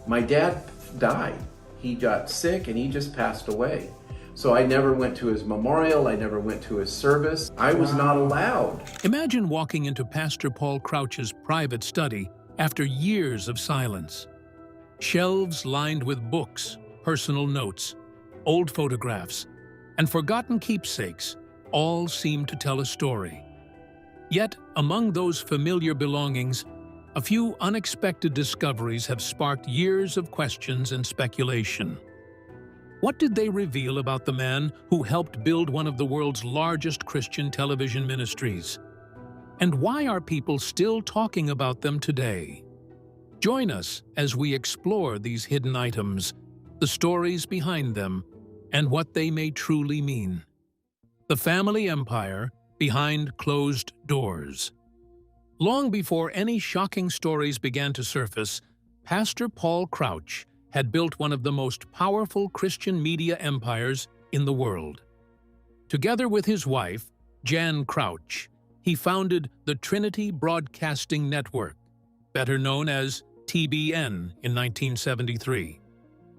My dad died. He got sick and he just passed away. So I never went to his memorial, I never went to his service. I was not allowed. Imagine walking into Pastor Paul Crouch's private study after years of silence. Shelves lined with books, personal notes, old photographs, and forgotten keepsakes all seem to tell a story. Yet, among those familiar belongings, a few unexpected discoveries have sparked years of questions and speculation. What did they reveal about the man who helped build one of the world's largest Christian television ministries? And why are people still talking about them today? Join us as we explore these hidden items, the stories behind them, and what they may truly mean. The family empire behind closed doors. Long before any shocking stories began to surface, Pastor Paul Crouch had built one of the most powerful Christian media empires in the world. Together with his wife, Jan Crouch, he founded the Trinity Broadcasting Network, better known as TBN, in 1973.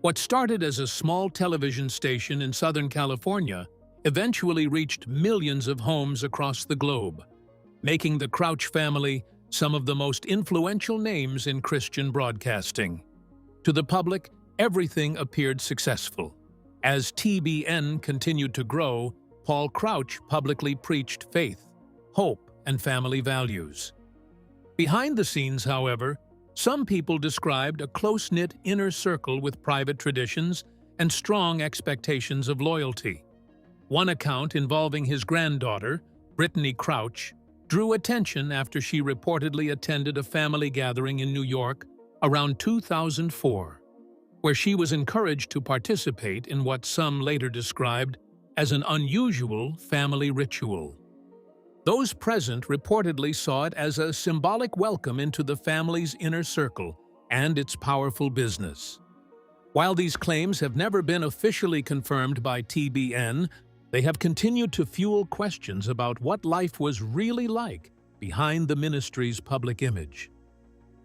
What started as a small television station in Southern California eventually reached millions of homes across the globe, making the Crouch family some of the most influential names in Christian broadcasting. To the public, everything appeared successful. As TBN continued to grow, Paul Crouch publicly preached faith, hope, and family values. Behind the scenes, however, some people described a close-knit inner circle with private traditions and strong expectations of loyalty. One account involving his granddaughter, Brittany Crouch, drew attention after she reportedly attended a family gathering in New York around 2004, where she was encouraged to participate in what some later described as an unusual family ritual. Those present reportedly saw it as a symbolic welcome into the family's inner circle and its powerful business. While these claims have never been officially confirmed by TBN, they have continued to fuel questions about what life was really like behind the ministry's public image.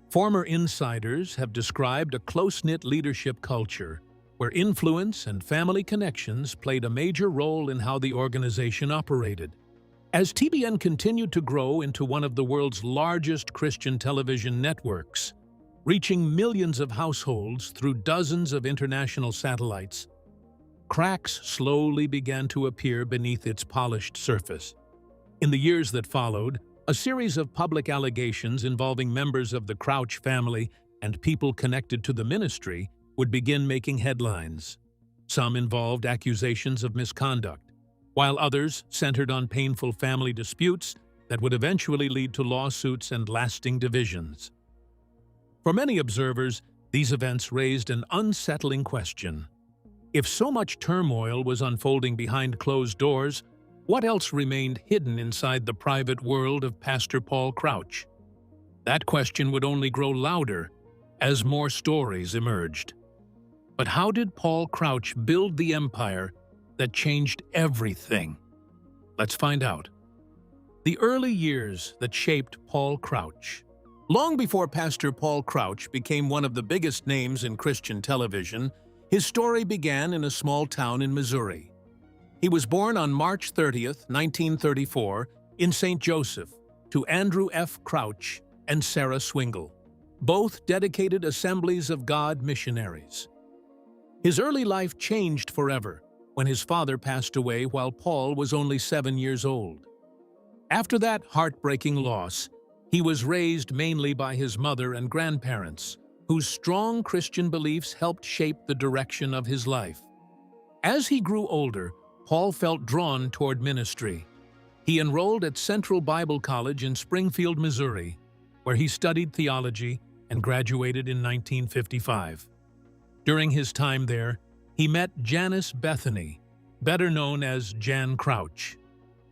Former insiders have described a close-knit leadership culture where influence and family connections played a major role in how the organization operated. As TBN continued to grow into one of the world's largest Christian television networks, reaching millions of households through dozens of international satellites, cracks slowly began to appear beneath its polished surface. In the years that followed, a series of public allegations involving members of the Crouch family and people connected to the ministry would begin making headlines. Some involved accusations of misconduct, while others centered on painful family disputes that would eventually lead to lawsuits and lasting divisions. For many observers, these events raised an unsettling question. If so much turmoil was unfolding behind closed doors, what else remained hidden inside the private world of Pastor Paul Crouch? That question would only grow louder as more stories emerged. But how did Paul Crouch build the empire that changed everything? Let's find out. The early years that shaped Paul Crouch. Long before Pastor Paul Crouch became one of the biggest names in Christian television, his story began in a small town in Missouri. He was born on March 30, 1934, in St. Joseph, to Andrew F. Crouch and Sarah Swingle, both dedicated Assemblies of God missionaries. His early life changed forever when his father passed away while Paul was only 7 years old. After that heartbreaking loss, he was raised mainly by his mother and grandparents, whose strong Christian beliefs helped shape the direction of his life. As he grew older, Paul felt drawn toward ministry. He enrolled at Central Bible College in Springfield, Missouri, where he studied theology and graduated in 1955. During his time there, he met Janice Bethany, better known as Jan Crouch.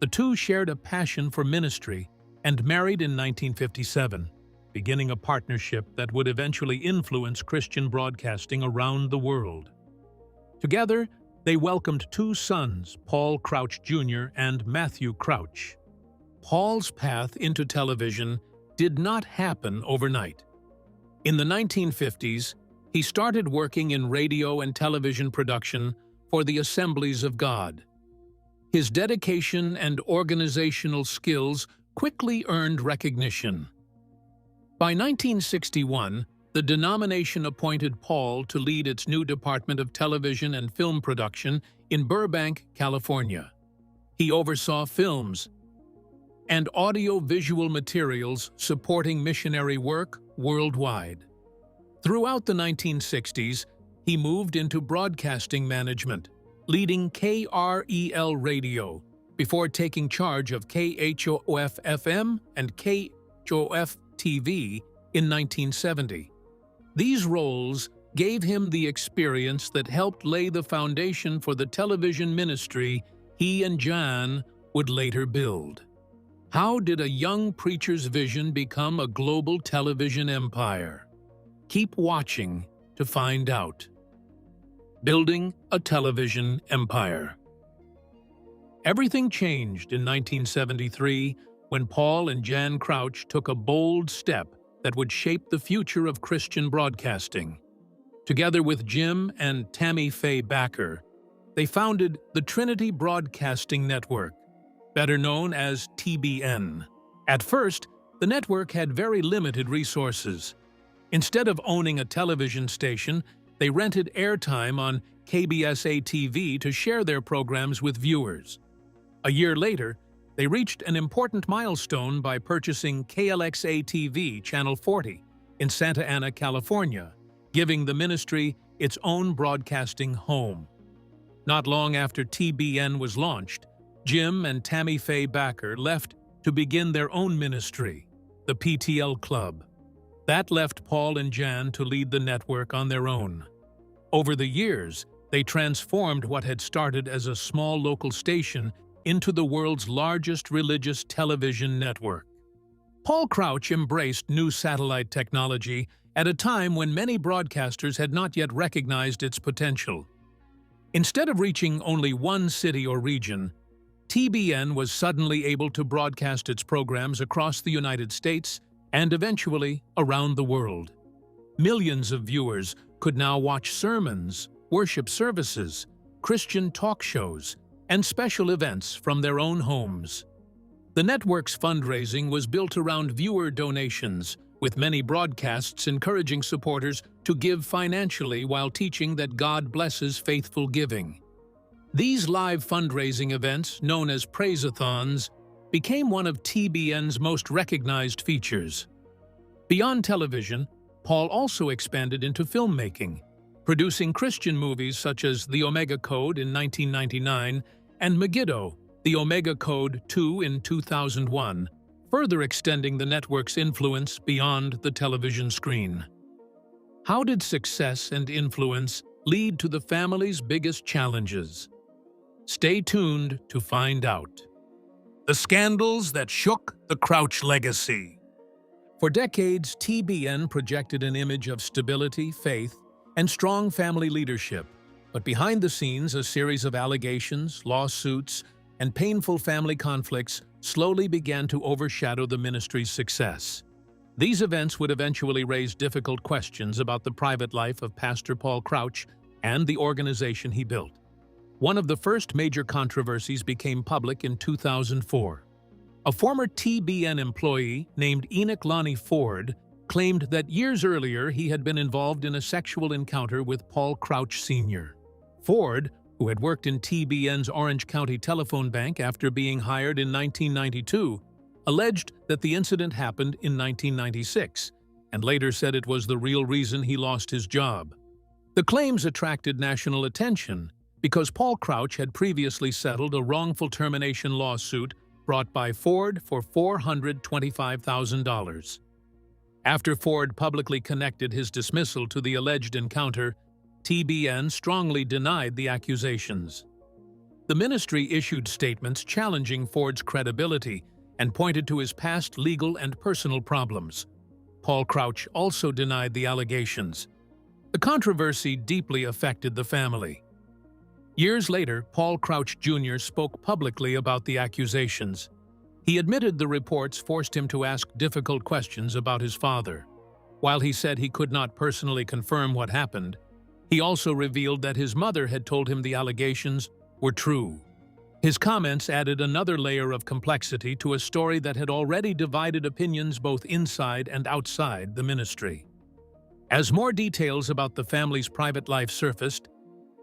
The two shared a passion for ministry and married in 1957, beginning a partnership that would eventually influence Christian broadcasting around the world. Together, they welcomed 2 sons, Paul Crouch Jr. and Matthew Crouch. Paul's path into television did not happen overnight. In the 1950s, he started working in radio and television production for the Assemblies of God. His dedication and organizational skills quickly earned recognition. By 1961, the denomination appointed Paul to lead its new department of television and film production in Burbank, California. He oversaw films and audio-visual materials supporting missionary work worldwide. Throughout the 1960s, he moved into broadcasting management, leading KREL Radio, before taking charge of KHOF-FM and KHOF-TV in 1970. These roles gave him the experience that helped lay the foundation for the television ministry he and Jan would later build. How did a young preacher's vision become a global television empire? Keep watching to find out. Building a television empire. Everything changed in 1973 when Paul and Jan Crouch took a bold step that would shape the future of Christian broadcasting. Together with Jim and Tammy Faye Backer, they founded the Trinity Broadcasting Network, better known as TBN. At first, the network had very limited resources. Instead of owning a television station, they rented airtime on KBSA-TV to share their programs with viewers. A year later, they reached an important milestone by purchasing KLXA-TV Channel 40 in Santa Ana, California, giving the ministry its own broadcasting home. Not long after TBN was launched, Jim and Tammy Faye Backer left to begin their own ministry, the PTL Club. That left Paul and Jan to lead the network on their own. Over the years, they transformed what had started as a small local station into the world's largest religious television network. Paul Crouch embraced new satellite technology at a time when many broadcasters had not yet recognized its potential. Instead of reaching only one city or region, TBN was suddenly able to broadcast its programs across the United States and eventually around the world. Millions of viewers could now watch sermons, worship services, Christian talk shows, and special events from their own homes. The network's fundraising was built around viewer donations, with many broadcasts encouraging supporters to give financially while teaching that God blesses faithful giving. These live fundraising events, known as praise-a-thons, became one of TBN's most recognized features. Beyond television, Paul also expanded into filmmaking, producing Christian movies such as The Omega Code in 1999 and Megiddo, The Omega Code 2 in 2001, further extending the network's influence beyond the television screen. How did success and influence lead to the family's biggest challenges? Stay tuned to find out. The scandals that shook the Crouch legacy. For decades, TBN projected an image of stability, faith, and strong family leadership, but behind the scenes, a series of allegations, lawsuits, and painful family conflicts slowly began to overshadow the ministry's success. These events would eventually raise difficult questions about the private life of Pastor Paul Crouch and the organization he built. One of the first major controversies became public in 2004. A former TBN employee named Enoch Lonnie Ford claimed that years earlier he had been involved in a sexual encounter with Paul Crouch Sr. Ford, who had worked in TBN's Orange County telephone bank after being hired in 1992, alleged that the incident happened in 1996, and later said it was the real reason he lost his job. The claims attracted national attention because Paul Crouch had previously settled a wrongful termination lawsuit brought by Ford for $425,000. After Ford publicly connected his dismissal to the alleged encounter, TBN strongly denied the accusations. The ministry issued statements challenging Ford's credibility and pointed to his past legal and personal problems. Paul Crouch also denied the allegations. The controversy deeply affected the family. Years later, Paul Crouch Jr. spoke publicly about the accusations. He admitted the reports forced him to ask difficult questions about his father. While he said he could not personally confirm what happened, he also revealed that his mother had told him the allegations were true. His comments added another layer of complexity to a story that had already divided opinions both inside and outside the ministry. As more details about the family's private life surfaced,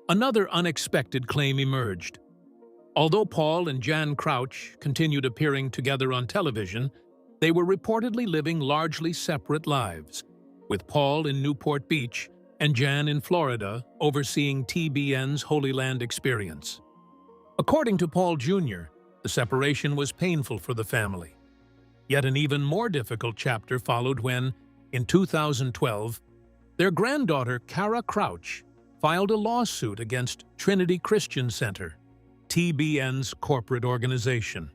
another unexpected claim emerged. Although Paul and Jan Crouch continued appearing together on television, they were reportedly living largely separate lives, with Paul in Newport Beach and Jan in Florida overseeing TBN's Holy Land experience. According to Paul Jr., the separation was painful for the family. Yet an even more difficult chapter followed when, in 2012, their granddaughter, Cara Crouch, filed a lawsuit against Trinity Christian Center, TBN's corporate organization.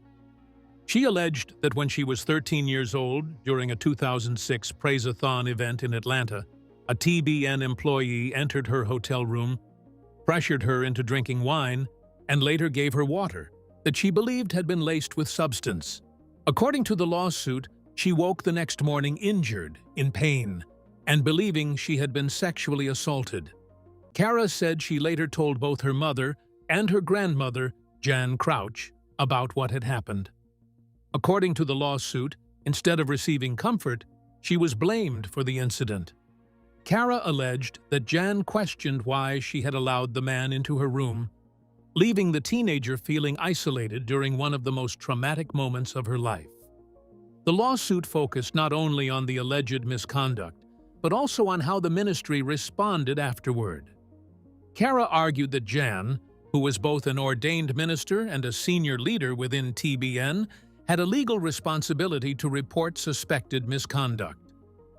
She alleged that when she was 13 years old, during a 2006 Praise-a-thon event in Atlanta, a TBN employee entered her hotel room, pressured her into drinking wine, and later gave her water that she believed had been laced with substance. According to the lawsuit, she woke the next morning injured, in pain, and believing she had been sexually assaulted. Cara said she later told both her mother and her grandmother, Jan Crouch, about what had happened. According to the lawsuit, instead of receiving comfort, she was blamed for the incident. Cara alleged that Jan questioned why she had allowed the man into her room, leaving the teenager feeling isolated during one of the most traumatic moments of her life. The lawsuit focused not only on the alleged misconduct, but also on how the ministry responded afterward. Cara argued that Jan, who was both an ordained minister and a senior leader within TBN, had a legal responsibility to report suspected misconduct.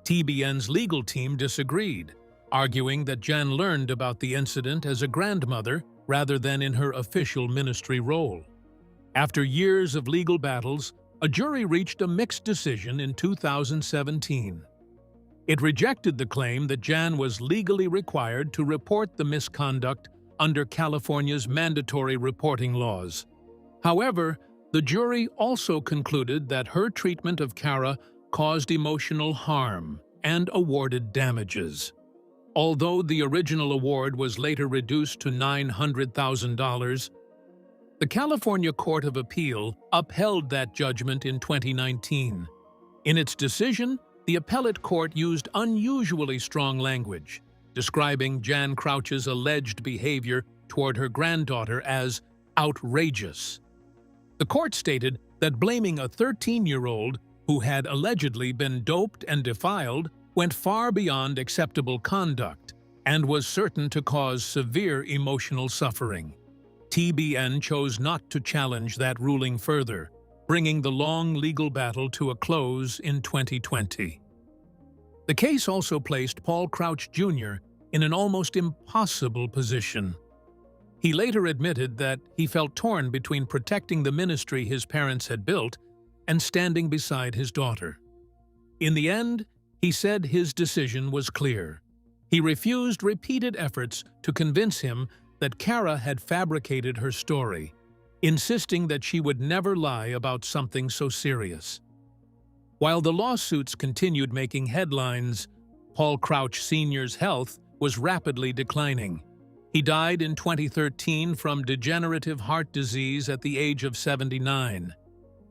TBN's legal team disagreed, arguing that Jan learned about the incident as a grandmother rather than in her official ministry role. After years of legal battles, a jury reached a mixed decision in 2017. It rejected the claim that Jan was legally required to report the misconduct under California's mandatory reporting laws. However, the jury also concluded that her treatment of Cara caused emotional harm and awarded damages. Although the original award was later reduced to $900,000, the California Court of Appeal upheld that judgment in 2019. In its decision, the appellate court used unusually strong language, describing Jan Crouch's alleged behavior toward her granddaughter as outrageous. The court stated that blaming a 13-year-old who had allegedly been doped and defiled went far beyond acceptable conduct and was certain to cause severe emotional suffering. TBN chose not to challenge that ruling further, bringing the long legal battle to a close in 2020. The case also placed Paul Crouch Jr. in an almost impossible position. He later admitted that he felt torn between protecting the ministry his parents had built and standing beside his daughter. In the end, he said his decision was clear. He refused repeated efforts to convince him that Cara had fabricated her story, insisting that she would never lie about something so serious. While the lawsuits continued making headlines, Paul Crouch Sr.'s health was rapidly declining. He died in 2013 from degenerative heart disease at the age of 79.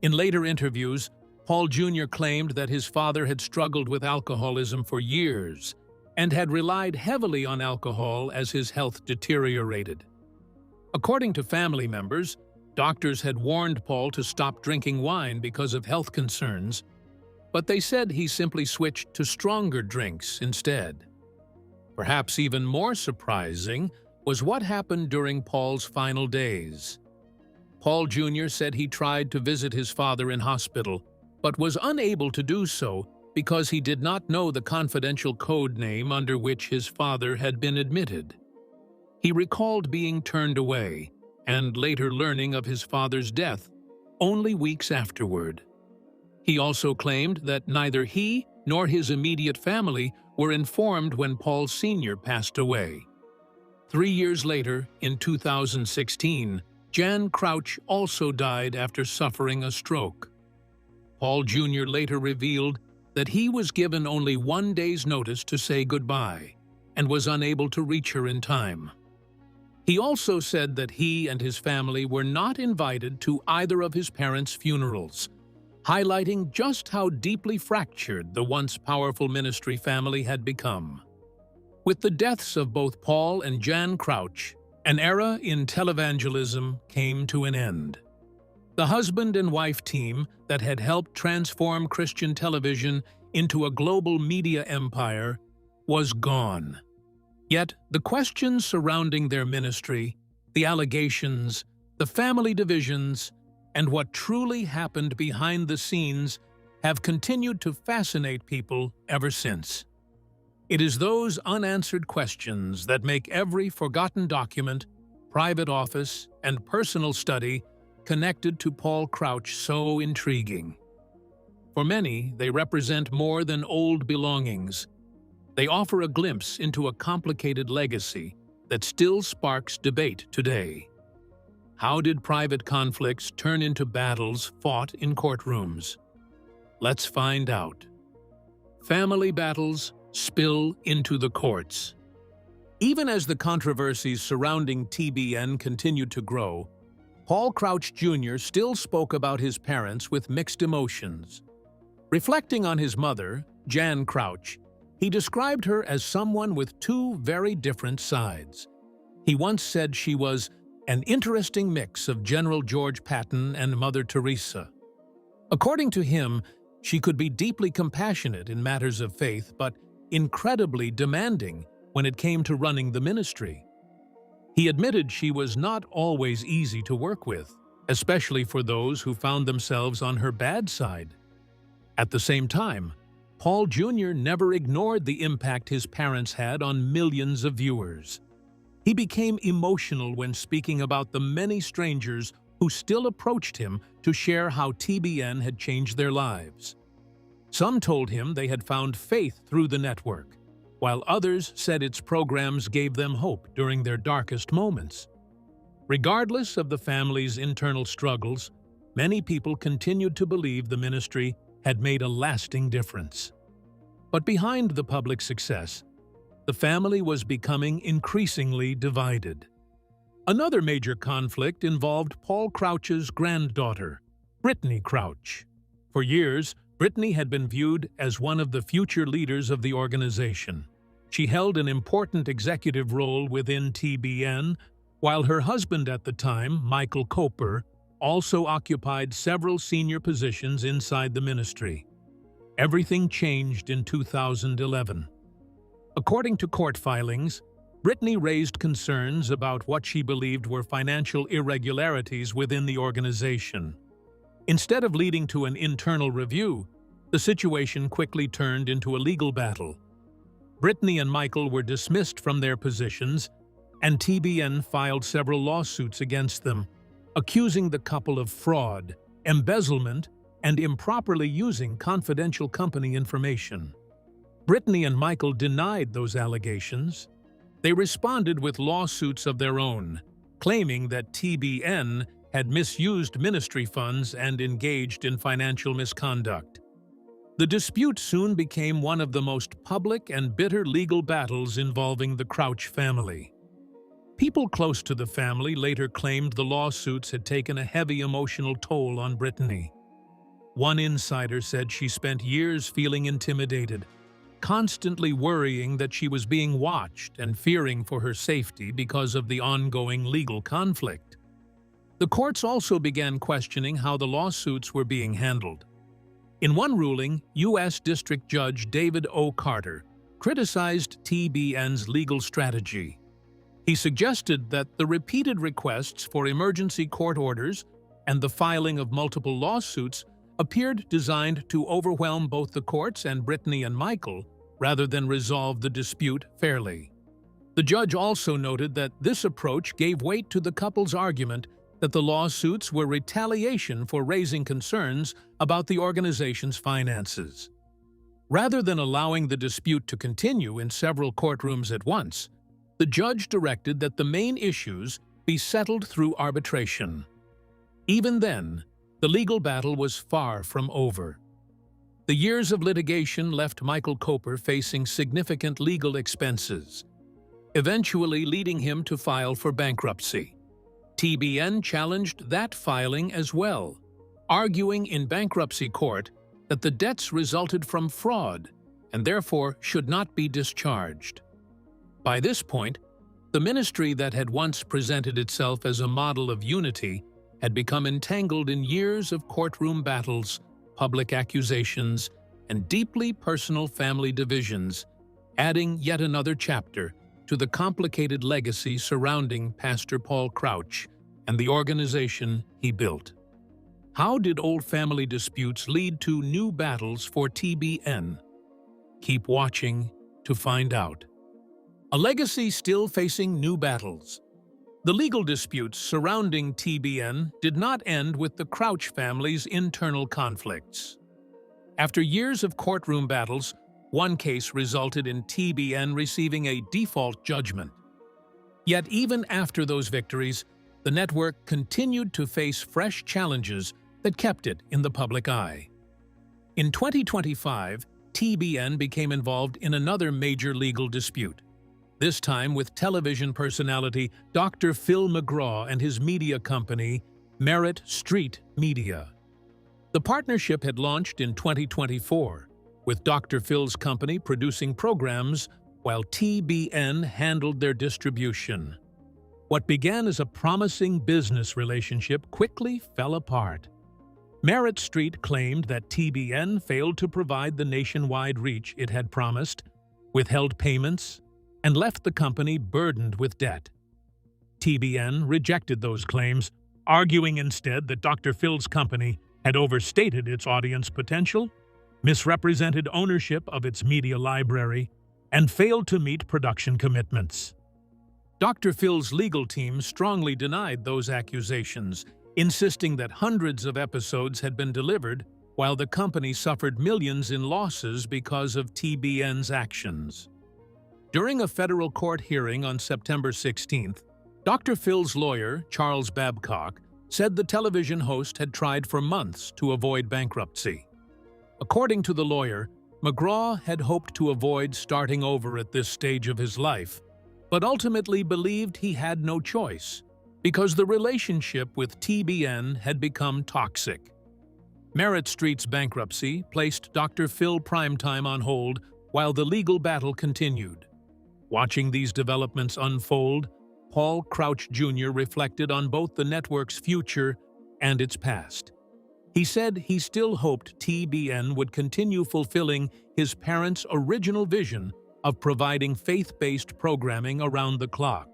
In later interviews, Paul Jr. claimed that his father had struggled with alcoholism for years and had relied heavily on alcohol as his health deteriorated. According to family members, doctors had warned Paul to stop drinking wine because of health concerns, but they said he simply switched to stronger drinks instead. Perhaps even more surprising was what happened during Paul's final days. Paul Jr. said he tried to visit his father in hospital, but was unable to do so because he did not know the confidential code name under which his father had been admitted. He recalled being turned away and later learning of his father's death only weeks afterward. He also claimed that neither he nor his immediate family were informed when Paul Sr. passed away. 3 years later, in 2016, Jan Crouch also died after suffering a stroke. Paul Jr. later revealed that he was given only 1 day's notice to say goodbye and was unable to reach her in time. He also said that he and his family were not invited to either of his parents' funerals, highlighting just how deeply fractured the once powerful ministry family had become. With the deaths of both Paul and Jan Crouch, an era in televangelism came to an end. The husband and wife team that had helped transform Christian television into a global media empire was gone. Yet the questions surrounding their ministry, the allegations, the family divisions, and what truly happened behind the scenes have continued to fascinate people ever since. It is those unanswered questions that make every forgotten document, private office, and personal study connected to Paul Crouch so intriguing. For many, they represent more than old belongings. They offer a glimpse into a complicated legacy that still sparks debate today. How did private conflicts turn into battles fought in courtrooms? Let's find out. Family battles spill into the courts. Even as the controversies surrounding TBN continued to grow, Paul Crouch Jr. still spoke about his parents with mixed emotions. Reflecting on his mother, Jan Crouch, he described her as someone with two very different sides. He once said she was an interesting mix of General George Patton and Mother Teresa. According to him, she could be deeply compassionate in matters of faith, but incredibly demanding when it came to running the ministry. He admitted she was not always easy to work with, especially for those who found themselves on her bad side. At the same time, Paul Jr. never ignored the impact his parents had on millions of viewers. He became emotional when speaking about the many strangers who still approached him to share how TBN had changed their lives. Some told him they had found faith through the network, while others said its programs gave them hope during their darkest moments. Regardless of the family's internal struggles, many people continued to believe the ministry had made a lasting difference. But behind the public success, the family was becoming increasingly divided. Another major conflict involved Paul Crouch's granddaughter, Brittany Crouch. For years, Brittany had been viewed as one of the future leaders of the organization. She held an important executive role within TBN, while her husband at the time, Michael Coper, also occupied several senior positions inside the ministry. Everything changed in 2011. According to court filings, Brittany raised concerns about what she believed were financial irregularities within the organization. Instead of leading to an internal review, the situation quickly turned into a legal battle. Brittany and Michael were dismissed from their positions, and TBN filed several lawsuits against them, accusing the couple of fraud, embezzlement, and improperly using confidential company information. Brittany and Michael denied those allegations. They responded with lawsuits of their own, claiming that TBN had misused ministry funds and engaged in financial misconduct. The dispute soon became one of the most public and bitter legal battles involving the Crouch family. People close to the family later claimed the lawsuits had taken a heavy emotional toll on Brittany. One insider said she spent years feeling intimidated, constantly worrying that she was being watched and fearing for her safety because of the ongoing legal conflict. The courts also began questioning how the lawsuits were being handled. In one ruling, U.S. District Judge David O. Carter criticized TBN's legal strategy. He suggested that the repeated requests for emergency court orders and the filing of multiple lawsuits appeared designed to overwhelm both the courts and Brittany and Michael rather than resolve the dispute fairly. The judge also noted that this approach gave weight to the couple's argument that the lawsuits were retaliation for raising concerns about the organization's finances. Rather than allowing the dispute to continue in several courtrooms at once, the judge directed that the main issues be settled through arbitration. Even then, the legal battle was far from over. The years of litigation left Michael Koper facing significant legal expenses, eventually leading him to file for bankruptcy. TBN challenged that filing as well, arguing in bankruptcy court that the debts resulted from fraud and therefore should not be discharged. By this point, the ministry that had once presented itself as a model of unity had become entangled in years of courtroom battles, public accusations, and deeply personal family divisions, adding yet another chapter to the complicated legacy surrounding Pastor Paul Crouch and the organization he built. How did old family disputes lead to new battles for TBN? Keep watching to find out. A legacy still facing new battles. The legal disputes surrounding TBN did not end with the Crouch family's internal conflicts. After years of courtroom battles, one case resulted in TBN receiving a default judgment. Yet even after those victories, the network continued to face fresh challenges that kept it in the public eye. In 2025, TBN became involved in another major legal dispute, this time with television personality Dr. Phil McGraw and his media company, Merit Street Media. The partnership had launched in 2024, with Dr. Phil's company producing programs while TBN handled their distribution. What began as a promising business relationship quickly fell apart. Merit Street claimed that TBN failed to provide the nationwide reach it had promised, withheld payments, and left the company burdened with debt. TBN rejected those claims, arguing instead that Dr. Phil's company had overstated its audience potential, misrepresented ownership of its media library, and failed to meet production commitments. Dr. Phil's legal team strongly denied those accusations, insisting that hundreds of episodes had been delivered while the company suffered millions in losses because of TBN's actions. During a federal court hearing on September 16th, Dr. Phil's lawyer, Charles Babcock, said the television host had tried for months to avoid bankruptcy. According to the lawyer, McGraw had hoped to avoid starting over at this stage of his life, but ultimately believed he had no choice because the relationship with TBN had become toxic. Merit Street's bankruptcy placed Dr. Phil Primetime on hold while the legal battle continued. Watching these developments unfold, Paul Crouch Jr. reflected on both the network's future and its past. He said he still hoped TBN would continue fulfilling his parents' original vision of providing faith-based programming around the clock.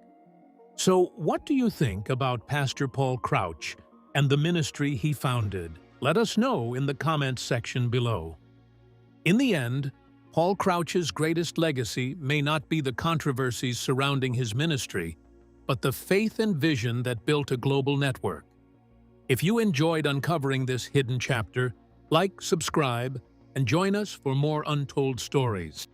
So, what do you think about Pastor Paul Crouch and the ministry he founded? Let us know in the comments section below. In the end, Paul Crouch's greatest legacy may not be the controversies surrounding his ministry, but the faith and vision that built a global network. If you enjoyed uncovering this hidden chapter, like, subscribe, and join us for more untold stories.